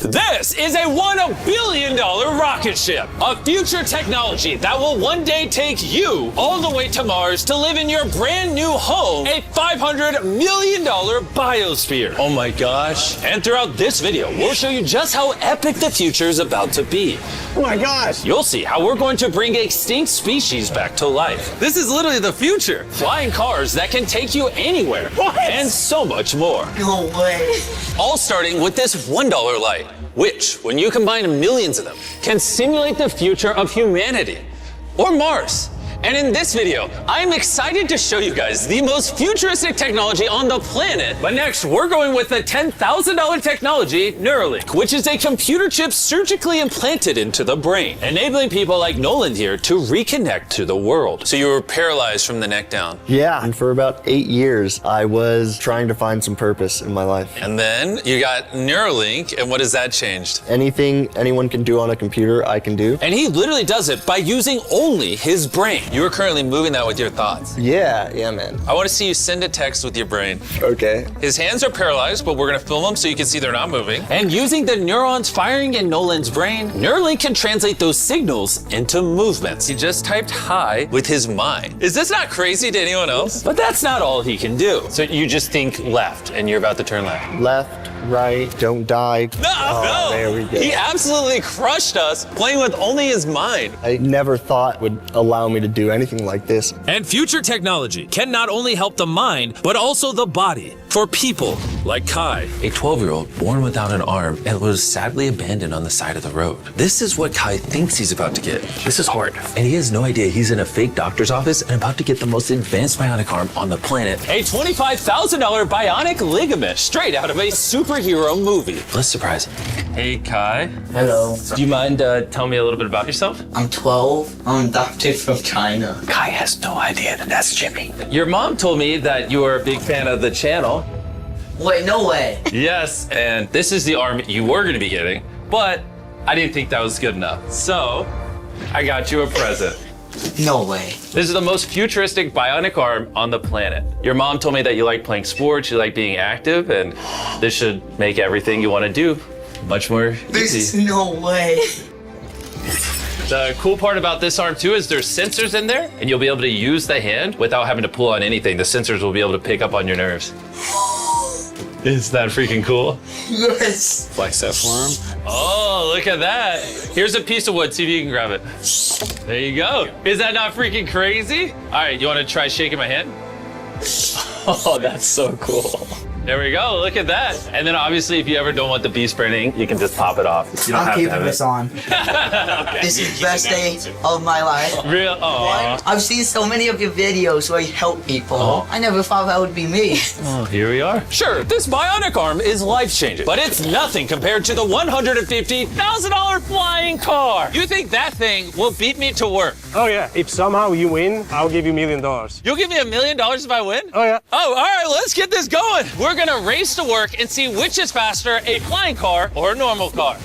This is a $1 billion rocket ship, a future technology that will one day take you all the way to Mars to live in your brand new home, a $500 million biosphere. Oh my gosh. And throughout this video, we'll show you just how epic the future is about to be. Oh my gosh. You'll see how we're going to bring extinct species back to life. This is literally the future. Flying cars that can take you anywhere. What? And so much more. No way. All starting with this $1 light, which, when you combine millions of them, can simulate the future of humanity, or Mars. And in this video, I'm excited to show you guys the most futuristic technology on the planet. But next, we're going with the $10,000 technology, Neuralink, which is a computer chip surgically implanted into the brain, enabling people like Nolan here to reconnect to the world. So you were paralyzed from the neck down. Yeah, and for about 8 years, I was trying to find some purpose in my life. And then you got Neuralink, and what has that changed? Anything anyone can do on a computer, I can do. And he literally does it by using only his brain. You are currently moving that with your thoughts. Yeah, man. I want to see you send a text with your brain. Okay. His hands are paralyzed, but we're going to film them so you can see they're not moving. And using the neurons firing in Nolan's brain, Neuralink can translate those signals into movements. He just typed hi with his mind. Is this not crazy to anyone else? But that's not all he can do. So you just think left, and you're about to turn left. Left, right, don't die. No. There we go. He absolutely crushed us playing with only his mind. I never thought would allow me to do anything like this. And future technology can not only help the mind, but also the body for people like Kai. A 12-year-old born without an arm and was sadly abandoned on the side of the road. This is what Kai thinks he's about to get. This is hard. And he has no idea he's in a fake doctor's office and about to get the most advanced bionic arm on the planet. A $25,000 bionic ligament straight out of a superhero movie. Let's surprise him. Hey, Kai. Hello. Do you mind telling me a little bit about yourself? I'm 12. I'm adopted from China. Kai has no idea that that's Jimmy. Your mom told me that you were a big fan of the channel. Wait, no way. Yes, and this is the arm you were going to be getting, but I didn't think that was good enough. So, I got you a present. No way. This is the most futuristic bionic arm on the planet. Your mom told me that you like playing sports, you like being active, and this should make everything you want to do much more There's easy. no way. The cool part about this arm too is there's sensors in there, and you'll be able to use the hand without having to pull on anything. The sensors will be able to pick up on your nerves. Is that freaking cool? Yes. Flex that for him. Oh, look at that. Here's a piece of wood. See if you can grab it. There you go. Is that not freaking crazy? All right, you want to try shaking my hand? Oh, that's so cool. There we go. Look at that. And then obviously, if you ever don't want the bee spraying, you can just pop it off. You don't I'm have to keeping have this it. on. Okay. This is the best day of my life. Real? Oh. I've seen so many of your videos where you help people. Oh. I never thought that would be me. Oh, here we are. Sure, this bionic arm is life-changing, but it's nothing compared to the $150,000 flying car. You think that thing will beat me to work? Oh yeah, if somehow you win, I'll give you $1 million. You'll give me $1 million if I win? Oh yeah. Oh, all right, let's get this going. We're gonna race to work and see which is faster, a flying car or a normal car.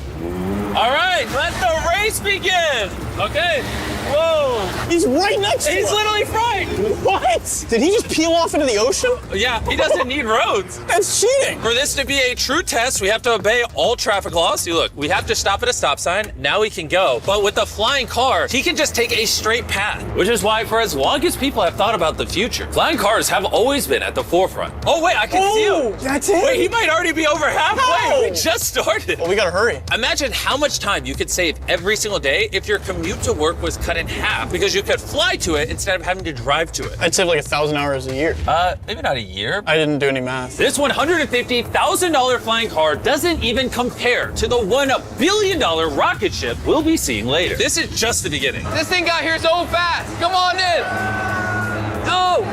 All right, let the race begin. Okay. Whoa. He's right next to He's us. literally right. What? Did he just peel off into the ocean? Yeah, he doesn't need roads. That's cheating. For this to be a true test, we have to obey all traffic laws. See, look, we have to stop at a stop sign. Now we can go. But with the flying car, he can just take a straight path, which is why for as long as people have thought about the future, flying cars have always been at the forefront. Oh, wait, I can see him. That's it. Wait, he might already be over halfway. No. We just started. Well, we gotta hurry. Imagine how much time you could save every single day if your commute to work was cut in half because you could fly to it instead of having to drive to it. I'd save like 1,000 hours a year. Maybe not a year. I didn't do any math. This $150,000 flying car doesn't even compare to the $1 billion rocket ship we'll be seeing later. This is just the beginning. This thing got here so fast. Come on in. Oh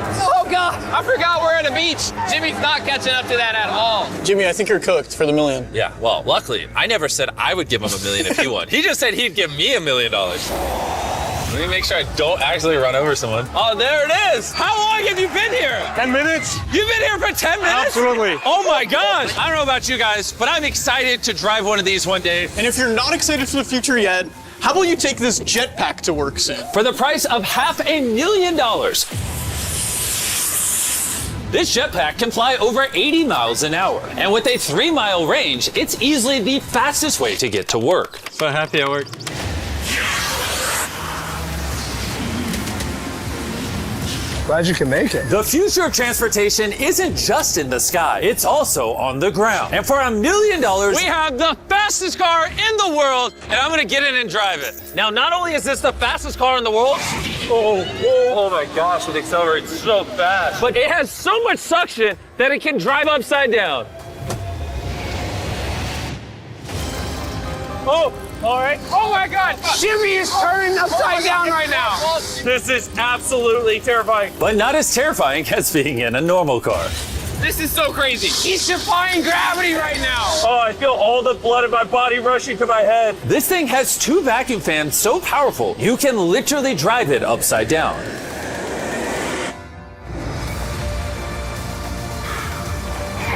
God. I forgot we're at a beach. Jimmy's not catching up to that at all. Jimmy, I think you're cooked for the $1 million. Yeah, well, luckily, I never said I would give him $1 million if he won. He just said he'd give me $1 million. Let me make sure I don't actually run over someone. Oh, there it is. How long have you been here? 10 minutes? You've been here for 10 minutes? Absolutely. Oh my gosh. I don't know about you guys, but I'm excited to drive one of these one day. And if you're not excited for the future yet, how about you take this jetpack to work soon? For the price of $500,000. This jetpack can fly over 80 miles an hour. And with a 3-mile range, it's easily the fastest way to get to work. So happy at work. Glad you can make it. The future of transportation isn't just in the sky, it's also on the ground. And for $1 million, we have the fastest car in the world, and I'm gonna get in and drive it. Now, not only is this the fastest car in the world, oh my gosh, it accelerates so fast, but it has so much suction that it can drive upside down. Oh, all right. Oh my God! Jimmy is turning upside down right now. This is absolutely terrifying. But not as terrifying as being in a normal car. This is so crazy. He's defying gravity right now. Oh, I feel all the blood in my body rushing to my head. This thing has 2 vacuum fans so powerful, you can literally drive it upside down.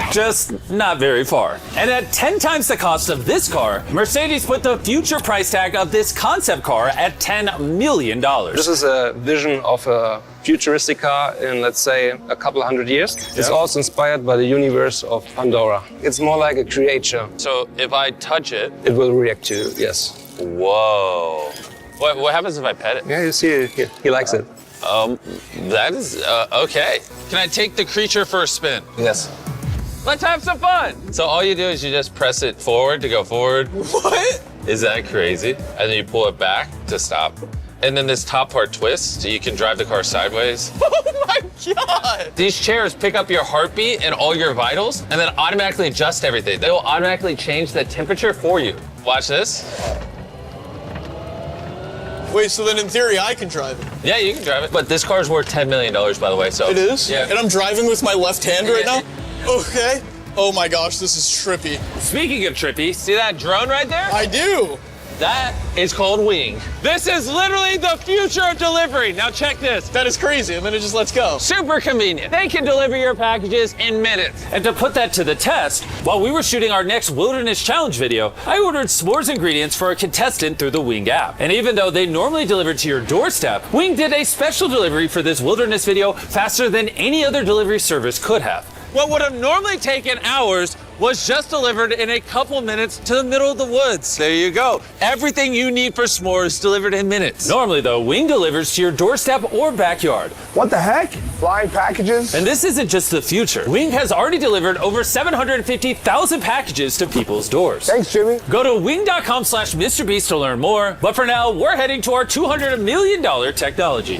Just not very far. And at 10 times the cost of this car, Mercedes put the future price tag of this concept car at $10 million. This is a vision of a futuristic car in, let's say, a couple hundred years. It's also inspired by the universe of Pandora. It's more like a creature. So if I touch it, It will react to you, yes. whoa. What happens if I pet it? Yeah, you see it here. He likes it. That is, okay. Can I take the creature for a spin? Yes. Let's have some fun. So all you do is you just press it forward to go forward. What? Is that crazy? And then you pull it back to stop. And then this top part twists so you can drive the car sideways. Oh my God. These chairs pick up your heartbeat and all your vitals and then automatically adjust everything. They will automatically change the temperature for you. Watch this. Wait, so then in theory I can drive it? Yeah, you can drive it. But this car's worth $10 million, by the way, so. It is? Yeah. And I'm driving with my left hand right now? Okay. Oh my gosh, this is trippy. Speaking of trippy, see that drone right there? I do. That is called Wing. This is literally the future of delivery. Now check this. That is crazy, and then it just lets go. Super convenient. They can deliver your packages in minutes. And to put that to the test, while we were shooting our next Wilderness Challenge video, I ordered s'mores ingredients for a contestant through the Wing app. And even though they normally deliver to your doorstep, Wing did a special delivery for this Wilderness video faster than any other delivery service could have. What would have normally taken hours was just delivered in a couple minutes to the middle of the woods. There you go. Everything you need for s'mores delivered in minutes. Normally though, Wing delivers to your doorstep or backyard. What the heck? Flying packages? And this isn't just the future. Wing has already delivered over 750,000 packages to people's doors. Thanks, Jimmy. Go to wing.com/MrBeast to learn more. But for now, we're heading to our $200 million technology.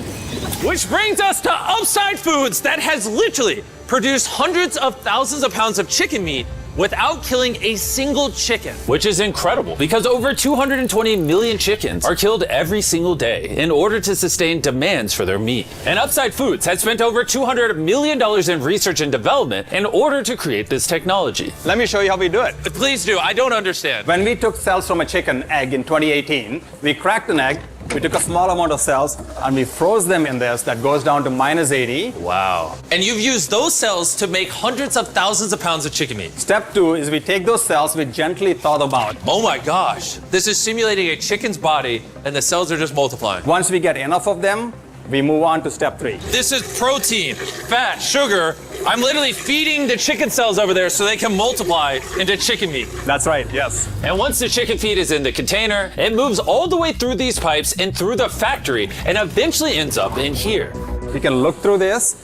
Which brings us to Upside Foods that has literally produced hundreds of thousands of pounds of chicken meat without killing a single chicken. Which is incredible because over 220 million chickens are killed every single day in order to sustain demands for their meat. And Upside Foods has spent over $200 million in research and development in order to create this technology. Let me show you how we do it. Please do. I don't understand. When we took cells from a chicken egg in 2018, we cracked an egg, we took a small amount of cells, and we froze them in this that goes down to -80. Wow. And you've used those cells to make hundreds of thousands of pounds of chicken meat. Step 2 is we take those cells, we gently thaw them out. Oh my gosh. This is simulating a chicken's body and the cells are just multiplying. Once we get enough of them, we move on to step 3. This is protein, fat, sugar. I'm literally feeding the chicken cells over there so they can multiply into chicken meat. That's right, yes. And once the chicken feed is in the container, it moves all the way through these pipes and through the factory and eventually ends up in here. You can look through this.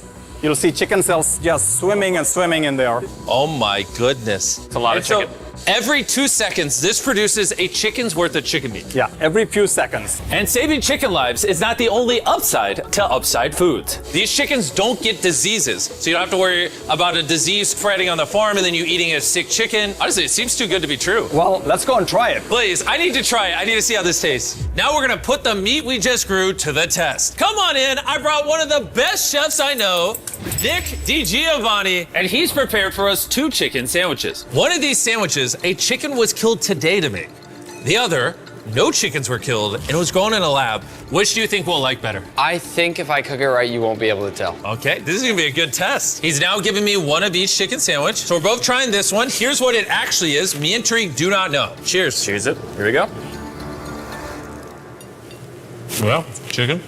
You'll see chicken cells just swimming and swimming in there. Oh my goodness. It's a lot of chicken. Every 2 seconds, this produces a chicken's worth of chicken meat. Yeah, every few seconds. And saving chicken lives is not the only upside to Upside Foods. These chickens don't get diseases, so you don't have to worry about a disease spreading on the farm and then you eating a sick chicken. Honestly, it seems too good to be true. Well, let's go and try it. Please, I need to try it. I need to see how this tastes. Now we're gonna put the meat we just grew to the test. Come on in, I brought one of the best chefs I know, Nick DiGiovanni, and he's prepared for us 2 chicken sandwiches. One of these sandwiches, a chicken was killed today to make. The other, no chickens were killed and it was grown in a lab. Which do you think we'll like better? I think if I cook it right, you won't be able to tell. Okay, this is gonna be a good test. He's now giving me one of each chicken sandwich. So we're both trying this one. Here's what it actually is. Me and Tariq do not know. Cheers. Cheers it. Here we go. Well, chicken.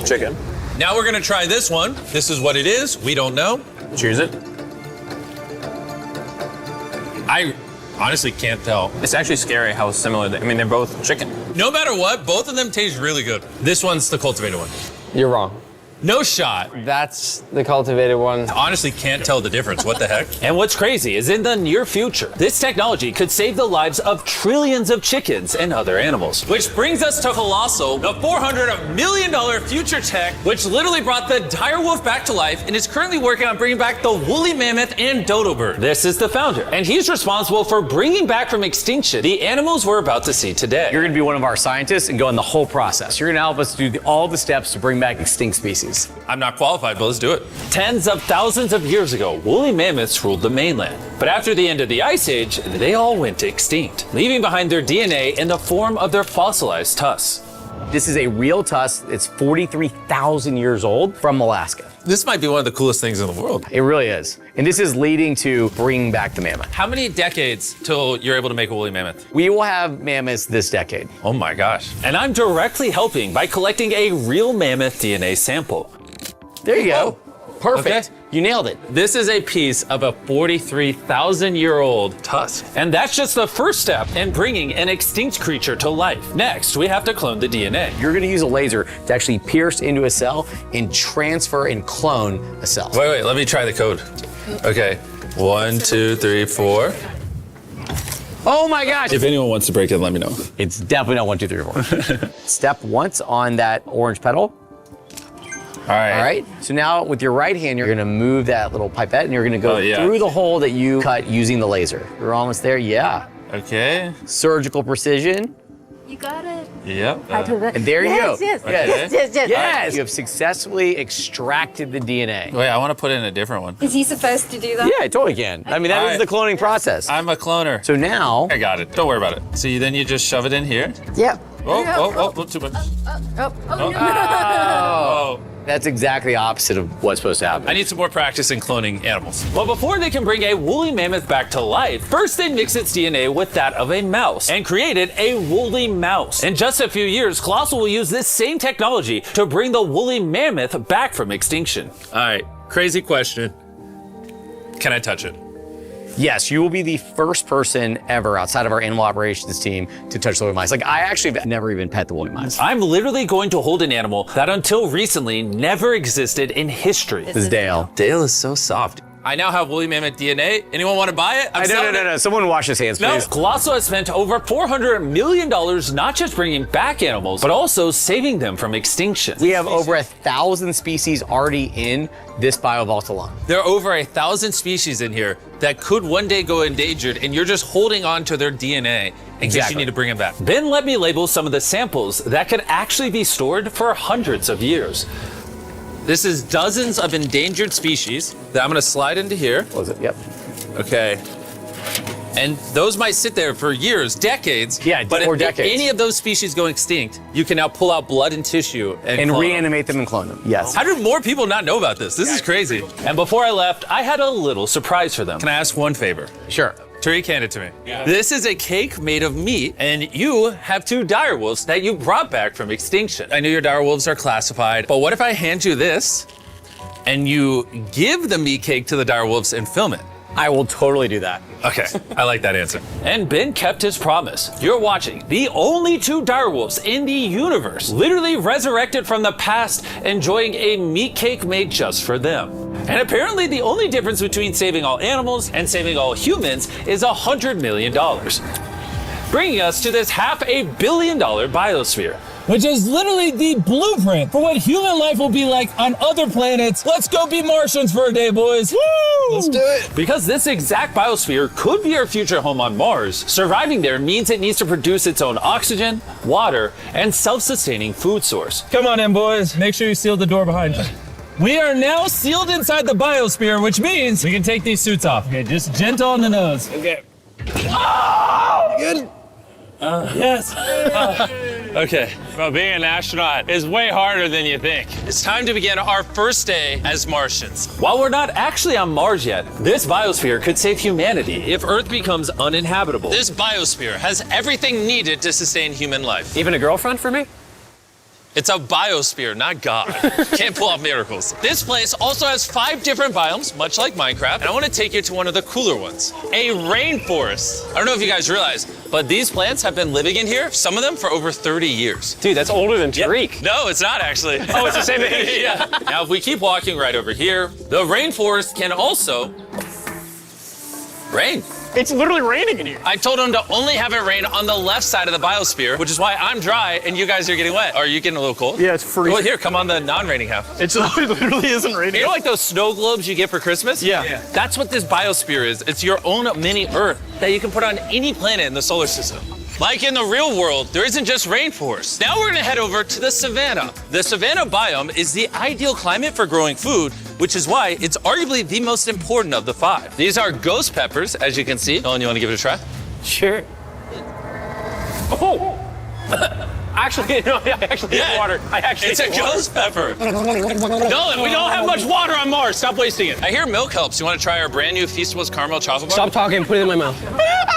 Chicken. Now we're gonna try this one. This is what it is. We don't know. Cheers it. I honestly can't tell. It's actually scary how similar they, I mean, they're both chicken. No matter what, both of them taste really good. This one's the cultivated one. You're wrong. No shot. That's the cultivated one. Honestly can't tell the difference. What the heck? And what's crazy is in the near future, this technology could save the lives of trillions of chickens and other animals. Which brings us to Colossal, the $400 million future tech, which literally brought the dire wolf back to life and is currently working on bringing back the woolly mammoth and dodo bird. This is the founder, and he's responsible for bringing back from extinction the animals we're about to see today. You're going to be one of our scientists and go in the whole process. You're going to help us do all the steps to bring back extinct species. I'm not qualified, but let's do it. Tens of thousands of years ago, woolly mammoths ruled the mainland. But after the end of the Ice Age, they all went extinct, leaving behind their DNA in the form of their fossilized tusks. This is a real tusk. It's 43,000 years old from Alaska. This might be one of the coolest things in the world. It really is. And this is leading to bringing back the mammoth. How many decades till you're able to make a woolly mammoth? We will have mammoths this decade. Oh my gosh. And I'm directly helping by collecting a real mammoth DNA sample. There you go. Perfect. Okay. You nailed it. This is a piece of a 43,000-year-old tusk. And that's just the first step in bringing an extinct creature to life. Next, we have to clone the DNA. You're going to use a laser to actually pierce into a cell and transfer and clone a cell. Wait, let me try the code. Okay, 1, 2, 3, 4. Oh my gosh. If anyone wants to break it, let me know. It's definitely not 1, 2, 3, 4. Step once on that orange petal. All right. So now with your right hand, you're gonna move that little pipette and you're gonna go through the hole that you cut using the laser. You're almost there, yeah. Okay. Surgical precision. You got it. Yep. And there you go. Yes. Yes. You have successfully extracted the DNA. Wait, I want to put in a different one. Is he supposed to do that? Yeah, I totally can. I mean, that is the cloning process. I'm a cloner. So now. I got it. Don't worry about it. So then you just shove it in here. Yep. Oh, too much. Oh. That's exactly the opposite of what's supposed to happen. I need some more practice in cloning animals. Well, before they can bring a woolly mammoth back to life, first they mix its DNA with that of a mouse and created a woolly mouse. In just a few years, Colossal will use this same technology to bring the woolly mammoth back from extinction. All right, crazy question. Can I touch it? Yes, you will be the first person ever outside of our animal operations team to touch the woolly mice. Like, I actually have never even pet the woolly mice. I'm literally going to hold an animal that until recently never existed in history. This is Dale. Dale is so soft. I now have woolly mammoth DNA. Anyone want to buy it? No. Someone wash his hands, please. Colossal has spent over $400 million not just bringing back animals, but also saving them from extinction. We have over 1,000 species already in this biovault alone. There are over 1,000 species in here that could one day go endangered, and you're just holding on to their DNA in case you need to bring them back. Ben let me label some of the samples that could actually be stored for hundreds of years. This is dozens of endangered species that I'm gonna slide into here. Close it, yep. Okay. And those might sit there for years, decades. Yeah, but or if decades. any of those species go extinct, you can now pull out blood and tissue and clone reanimate them and clone them, yes. How do more people not know about this? This is crazy. And before I left, I had a little surprise for them. Can I ask one favor? Sure. Tariq, hand it to me. Yeah. This is a cake made of meat, and you have 2 dire wolves that you brought back from extinction. I know your dire wolves are classified, but what if I hand you this, and you give the meat cake to the dire wolves and film it? I will totally do that. Okay, I like that answer. And Ben kept his promise. You're watching the only 2 direwolves in the universe, literally resurrected from the past, enjoying a meat cake made just for them. And apparently the only difference between saving all animals and saving all humans is $100 million. Bringing us to this $500 million biosphere. Which is literally the blueprint for what human life will be like on other planets. Let's go be Martians for a day, boys. Woo! Let's do it. Because this exact biosphere could be our future home on Mars, surviving there means it needs to produce its own oxygen, water, and self-sustaining food source. Come on in, boys. Make sure you seal the door behind you. We are now sealed inside the biosphere, which means we can take these suits off. Okay, just gentle on the nose. Okay. Oh! Good. Yes. Okay, well, being an astronaut is way harder than you think. It's time to begin our first day as Martians. While we're not actually on Mars yet, this biosphere could save humanity if Earth becomes uninhabitable. This biosphere has everything needed to sustain human life. Even a girlfriend for me? It's a biosphere, not God. Can't pull off miracles. This place also has 5 different biomes, much like Minecraft, and I want to take you to one of the cooler ones, a rainforest. I don't know if you guys realize, but these plants have been living in here, some of them for over 30 years. Dude, that's older than Tariq. No, it's not actually. Oh, it's the same age? Yeah. Now, if we keep walking right over here, the rainforest can also rain. It's literally raining in here. I told him to only have it rain on the left side of the biosphere, which is why I'm dry and you guys are getting wet. Are you getting a little cold? Yeah, it's freezing. Well, here, come on the non-raining half. It literally isn't raining. You know like those snow globes you get for Christmas? Yeah. That's what this biosphere is. It's your own mini Earth that you can put on any planet in the solar system. Like in the real world, there isn't just rainforests. Now we're gonna head over to the savanna. The savanna biome is the ideal climate for growing food, which is why it's arguably the most important of the 5. These are ghost peppers, as you can see. Nolan, you wanna give it a try? Sure. Oh! Actually, no, I actually need water. It's a ghost pepper. Nolan, we don't have much water on Mars. Stop wasting it. I hear milk helps. You want to try our brand new Feastables caramel chocolate bar? Stop talking, put it in my mouth.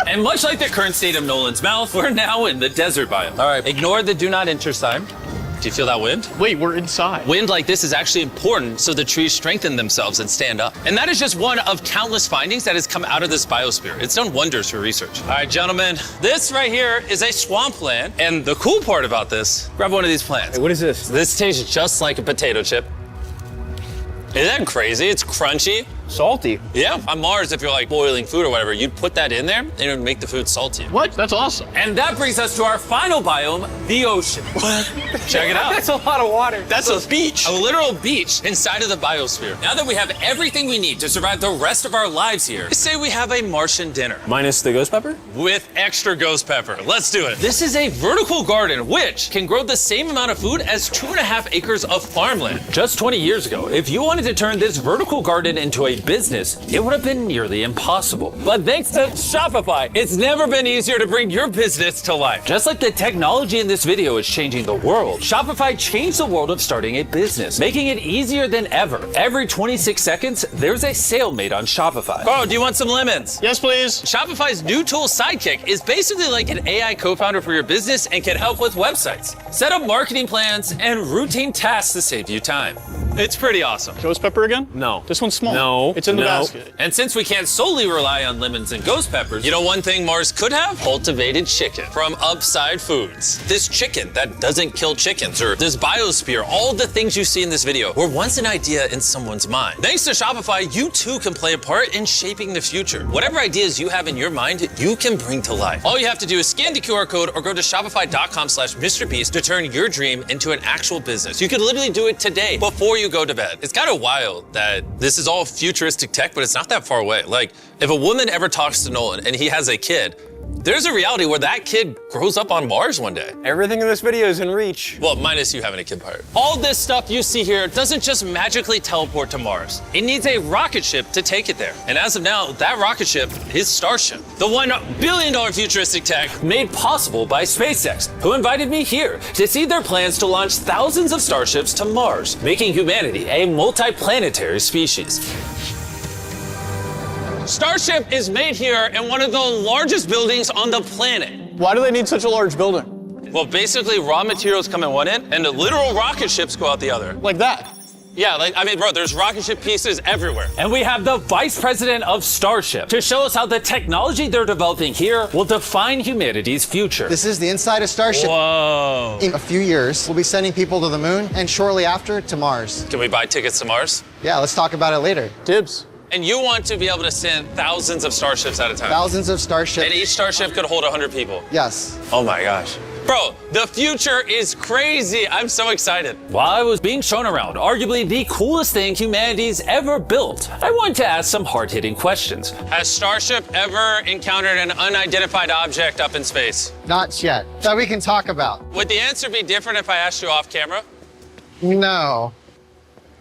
And much like the current state of Nolan's mouth, we're now in the desert biome. All right, ignore the do not enter sign. Do you feel that wind? Wait, we're inside. Wind like this is actually important so the trees strengthen themselves and stand up. And that is just one of countless findings that has come out of this biosphere. It's done wonders for research. All right, gentlemen, this right here is a swampland. And the cool part about this, grab one of these plants. Hey, what is this? This tastes just like a potato chip. Isn't that crazy? It's crunchy. Salty. Yeah, on Mars, if you're like boiling food or whatever, you'd put that in there and it would make the food salty. What? That's awesome. And that brings us to our final biome, the ocean. Check it out. That's a lot of water. That's a beach. A literal beach inside of the biosphere. Now that we have everything we need to survive the rest of our lives here, say we have a Martian dinner. Minus the ghost pepper? With extra ghost pepper. Let's do it. This is a vertical garden, which can grow the same amount of food as 2.5 acres of farmland. Just 20 years ago, if you wanted to turn this vertical garden into a business, it would have been nearly impossible. But thanks to Shopify, it's never been easier to bring your business to life. Just like the technology in this video is changing the world, Shopify changed the world of starting a business, making it easier than ever. Every 26 seconds, there's a sale made on Shopify. Carl, do you want some lemons? Yes, please. Shopify's new tool, Sidekick, is basically like an AI co-founder for your business and can help with websites, set up marketing plans, and routine tasks to save you time. It's pretty awesome. Ghost pepper again? No. This one's small. No. It's in the basket. And since we can't solely rely on lemons and ghost peppers, you know one thing Mars could have? Cultivated chicken from Upside Foods. This chicken that doesn't kill chickens, or this biosphere, all the things you see in this video were once an idea in someone's mind. Thanks to Shopify, you too can play a part in shaping the future. Whatever ideas you have in your mind, you can bring to life. All you have to do is scan the QR code or go to shopify.com/MrBeast to turn your dream into an actual business. You could literally do it today before you go to bed. It's kind of wild that this is all futuristic tech, but it's not that far away. Like, if a woman ever talks to Nolan and he has a kid, there's a reality where that kid grows up on Mars one day. Everything in this video is in reach. Well, minus you having a kid part. All this stuff you see here doesn't just magically teleport to Mars. It needs a rocket ship to take it there. And as of now, that rocket ship is Starship, the $1 billion futuristic tech Made possible by SpaceX, who invited me here to see their plans to launch thousands of starships to Mars, making humanity a multi-planetary species. Starship is made here in one of the largest buildings on the planet. Why do they need such a large building? Well, basically, raw materials come in one end, and the literal rocket ships go out the other. Like that? Yeah, bro, there's rocket ship pieces everywhere. And we have the Vice President of Starship to show us how the technology they're developing here will define humanity's future. This is the inside of Starship. Whoa. In a few years, we'll be sending people to the moon and shortly after to Mars. Can we buy tickets to Mars? Yeah, let's talk about it later. Dibs. And you want to be able to send thousands of starships at a time. Thousands of starships. And each starship could hold 100 people. Yes. Oh my gosh. Bro, the future is crazy. I'm so excited. While I was being shown around, arguably the coolest thing humanity's ever built, I wanted to ask some hard-hitting questions. Has Starship ever encountered an unidentified object up in space? Not yet. That we can talk about. Would the answer be different if I asked you off camera? No.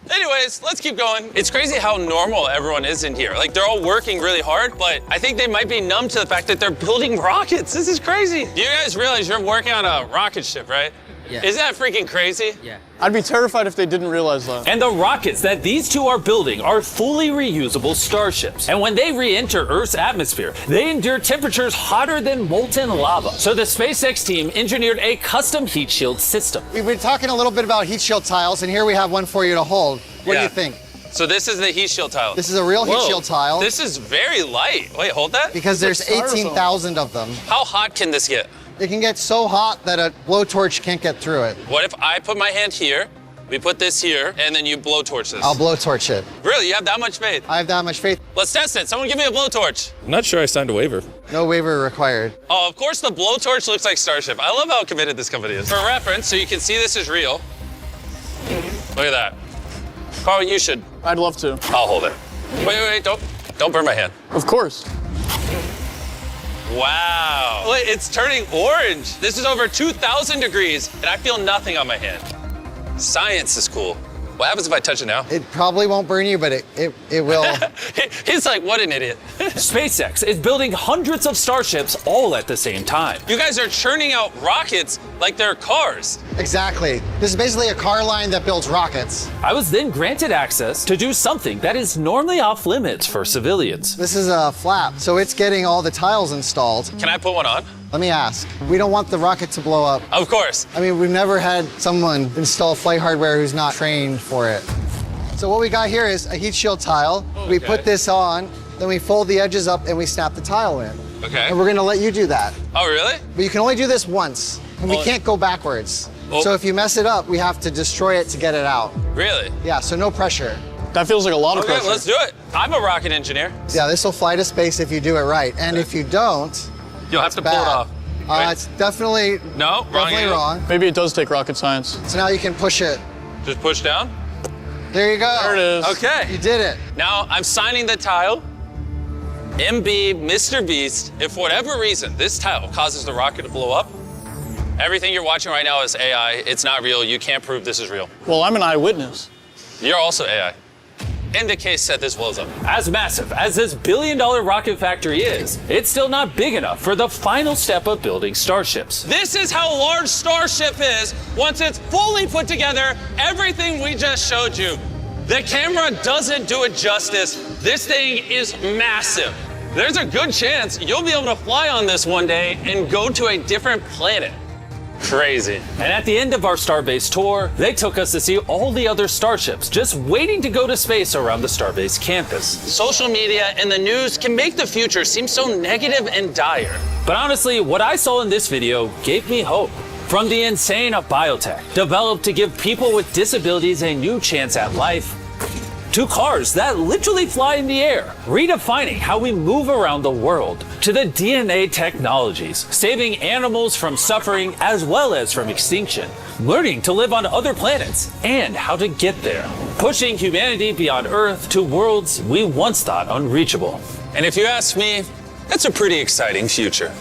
Anyways, let's keep going. It's crazy how normal everyone is in here. Like, they're all working really hard, but I think they might be numb to the fact that they're building rockets. This is crazy. You guys realize you're working on a rocket ship, right? Yeah. Isn't that freaking crazy? Yeah. I'd be terrified if they didn't realize that. And the rockets that these two are building are fully reusable starships. And when they re-enter Earth's atmosphere, they endure temperatures hotter than molten lava. So the SpaceX team engineered a custom heat shield system. We've been talking a little bit about heat shield tiles, and here we have one for you to hold. What do you think? So this is the heat shield tile. This is a real heat shield tile. This is very light. Wait, hold that. Because there's 18,000 of them. How hot can this get? It can get so hot that a blowtorch can't get through it. What if I put my hand here, we put this here, and then you blowtorch this? I'll blowtorch it. Really? You have that much faith? I have that much faith. Let's test it. Someone give me a blowtorch. I'm not sure I signed a waiver. No waiver required. Oh, of course the blowtorch looks like Starship. I love how committed this company is. For reference, so you can see this is real. Look at that. Carl, you should. I'd love to. I'll hold it. Wait, don't burn my hand. Of course. Wow. Wait, it's turning orange. This is over 2,000 degrees, and I feel nothing on my hand. Science is cool. What happens if I touch it now? It probably won't burn you, but it will. He's like, what an idiot. SpaceX is building hundreds of starships all at the same time. You guys are churning out rockets like they're cars. Exactly. This is basically a car line that builds rockets. I was then granted access to do something that is normally off limits for civilians. This is a flap, so it's getting all the tiles installed. Can I put one on? Let me ask. We don't want the rocket to blow up. Of course. I mean, we've never had someone install flight hardware who's not trained for it. So what we got here is a heat shield tile. Okay. We put this on, then we fold the edges up and we snap the tile in. Okay. And we're gonna let you do that. Oh, really? But you can only do this once, and we can't go backwards. Oh. So if you mess it up, we have to destroy it to get it out. Really? Yeah, so no pressure. That feels like a lot of Okay, pressure. let's do it. I'm a rocket engineer. Yeah, this will fly to space if you do it right. And if you don't, You'll have to pull it bad. off. Right? It's definitely No, wrong definitely angle. wrong. Maybe it does take rocket science. So now you can push it. Just push down. There you go. There it is. Okay. You did it. Now I'm signing the tile. MB, Mr. Beast, if for whatever reason this tile causes the rocket to blow up, everything you're watching right now is AI. It's not real. You can't prove this is real. Well, I'm an eyewitness. You're also AI. In the case that this blows up. As massive as this billion-dollar rocket factory is, it's still not big enough for the final step of building starships. This is how large Starship is once it's fully put together, everything we just showed you. The camera doesn't do it justice. This thing is massive. There's a good chance you'll be able to fly on this one day and go to a different planet. Crazy. And at the end of our Starbase tour, they took us to see all the other starships just waiting to go to space around the Starbase campus. Social media and the news can make the future seem so negative and dire. But honestly, what I saw in this video gave me hope. From the insane of biotech, developed to give people with disabilities a new chance at life, to cars that literally fly in the air, redefining how we move around the world, to the DNA technologies, saving animals from suffering as well as from extinction, learning to live on other planets and how to get there, pushing humanity beyond Earth to worlds we once thought unreachable. And if you ask me, that's a pretty exciting future.